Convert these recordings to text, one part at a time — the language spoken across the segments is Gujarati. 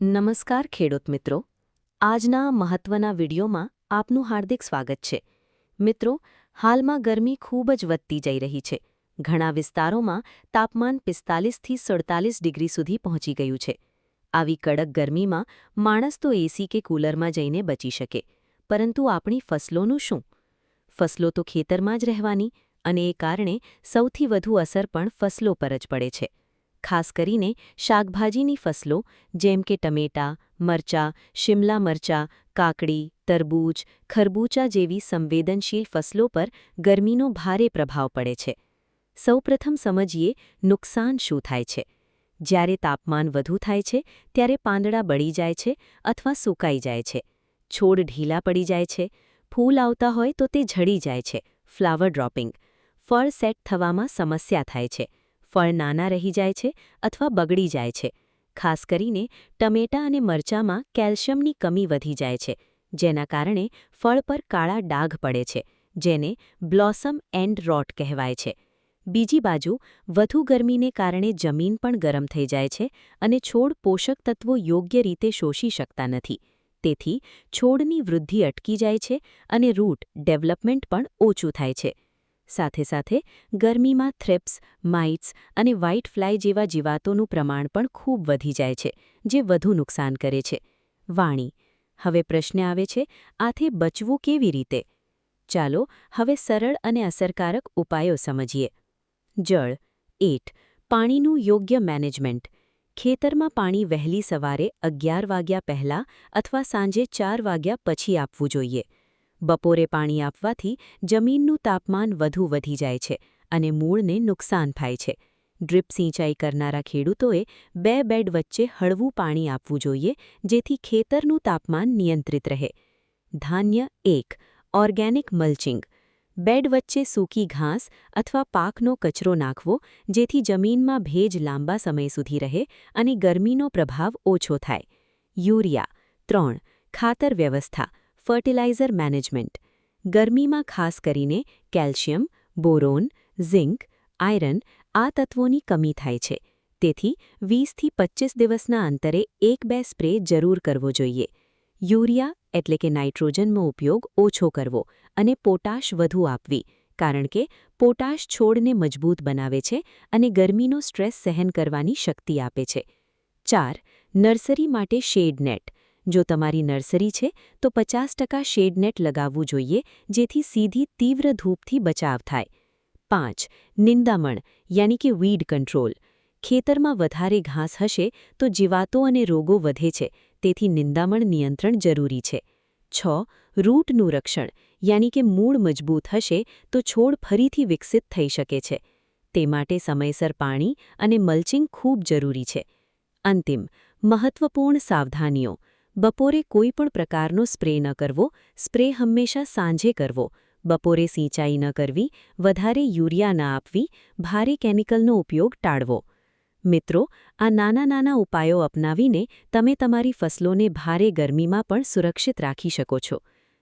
નમસ્કાર ખેડૂત મિત્રો, આજના મહત્વના વિડીયોમાં આપનું હાર્દિક સ્વાગત છે. મિત્રો, હાલમાં ગરમી ખૂબ જ વધતી જઈ રહી છે. ઘણા વિસ્તારોમાં તાપમાન 45થી 47 ડિગ્રી સુધી પહોંચી ગયું છે. આવી કડક ગરમીમાં માણસ તો એસી કે કૂલરમાં જઈને બચી શકે, પરંતુ આપણી ફસલોનું શું? ફસલો તો ખેતરમાં જ રહેવાની, અને એ કારણે સૌથી વધુ અસર પણ ફસલો પર જ પડે છે. ખાસ કરીને શાકભાજીની ફસલો જેમ કે ટમેટાં, મરચાં, શિમલા મરચાં, કાકડી, તરબૂચ, ખરબૂચા જેવી સંવેદનશીલ ફસલો પર ગરમીનો ભારે પ્રભાવ પડે છે. સૌપ્રથમ સમજીએ નુકસાન શું થાય છે. જ્યારે તાપમાન વધુ થાય છે ત્યારે પાંદડા બળી જાય છે અથવા સૂકાઈ જાય છે. છોડ ઢીલા પડી જાય છે. ફૂલ આવતા હોય તો તે ઝડી જાય છે, ફ્લાવર ડ્રોપિંગ. ફળ સેટ થવામાં સમસ્યા થાય છે. ફળ નાના રહી જાય છે અથવા બગડી જાય છે. ખાસ કરીને ટમેટાં અને મરચાંમાં કેલ્શિયમની કમી વધી જાય છે, જેના કારણે ફળ પર કાળા ડાઘ પડે છે, જેને બ્લોસમ એન્ડ રોટ કહેવાય છે. બીજી બાજુ, વધુ ગરમીને કારણે જમીન પણ ગરમ થઈ જાય છે અને છોડ પોષક તત્વો યોગ્ય રીતે શોષી શકતા નથી. તેથી છોડની વૃદ્ધિ અટકી જાય છે અને રૂટ ડેવલપમેન્ટ પણ ઓછું થાય છે. સાથે સાથે ગરમીમાં થ્રિપ્સ, માઇટ્સ અને વ્હાઇટ ફ્લાય જેવા જીવાતોનું પ્રમાણ પણ ખૂબ વધી જાય છે, જે વધુ નુકસાન કરે છે. વાણી. હવે પ્રશ્ન આવે છે, આથી બચવું કેવી રીતે? ચાલો હવે સરળ અને અસરકારક ઉપાયો સમજીએ. જળ. 8. પાણીનું યોગ્ય મેનેજમેન્ટ. ખેતરમાં પાણી વહેલી સવારે 11 વાગ્યા પહેલાં અથવા સાંજે 4 વાગ્યા પછી આપવું જોઈએ. બપોરે પાણી આપવાથી જમીનનું તાપમાન વધુ વધી જાય છે અને મૂળને નુકસાન થાય છે. ડ્રીપ સિંચાઈ કરનારા ખેડૂતોએ 2 બેડ વચ્ચે હળવું પાણી આપવું જોઈએ, જેથી ખેતરનું તાપમાન નિયંત્રિત રહે. ધાન્ય 1. Organic mulching. બેડ વચ્ચે સૂકી ઘાસ અથવા પાકનો કચરો નાખવો, જેથી જમીનમાં ભેજ લાંબા સમય સુધી રહે અને ગરમીનો પ્રભાવ ઓછો થાય. યુરિયા. 3. ખાતર વ્યવસ્થા. Fertilizer management. ગરમીમાં ખાસ કરીને કેલ્શિયમ, બોરોન, ઝિંક, આયરન આ તત્વોની કમી થાય છે. તેથી 20થી 25 દિવસના અંતરે 1-2 સ્પ્રે જરૂર કરવો જોઈએ. યુરિયા એટલે કે નાઇટ્રોજનનો ઉપયોગ ઓછો કરવો અને પોટાશ વધુ આપવી, કારણ કે પોટાશ છોડને મજબૂત બનાવે છે અને ગરમીનો સ્ટ્રેસ સહન કરવાની શક્તિ આપે છે. 4. નર્સરી માટે શેડ નેટ. જો તમારી નર્સરી છે તો 50% શેડ નેટ લગાવવું જોઈએ, જેથી સીધી તીવ્ર ધૂપથી બચાવ થાય. 5. નિંદામણ યાની કે વીડ કંટ્રોલ. ખેતરમાં વધારે ઘાસ હશે તો જીવાતો અને રોગો વધે છે, તેથી નિંદામણ નિયંત્રણ જરૂરી છે. 6. રૂટનું રક્ષણ યાની કે મૂળ મજબૂત હશે તો છોડ ફરીથી વિકસિત થઈ શકે છે. તે માટે સમયસર પાણી અને મલ્ચિંગ ખૂબ જરૂરી છે. અંતિમ, મહત્વપૂર્ણ સાવધાનીઓ. બપોરે કોઈ પણ પ્રકારનો સ્પ્રે ન કરવો. સ્પ્રે હંમેશા સાંજે કરવો. બપોરે સિંચાઈ ન કરવી. વધારે યુરિયા ન આપવી. ભારે કેમિકલનો ઉપયોગ ટાળવો. મિત્રો, આ નાના ઉપાયો અપનાવીને તમે તમારી ફસલોને ભારે ગરમીમાં પણ સુરક્ષિત રાખી શકો છો.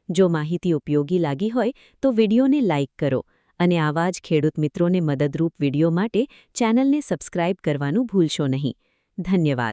જો માહિતી ઉપયોગી લાગી હોય તો વિડીયોને લાઇક કરો અને આવા જ ખેડૂત મિત્રોને મદદરૂપ વિડીયો માટે ચેનલને સબસ્ક્રાઇબ કરવાનું ભૂલશો નહીં. ધન્યવાદ.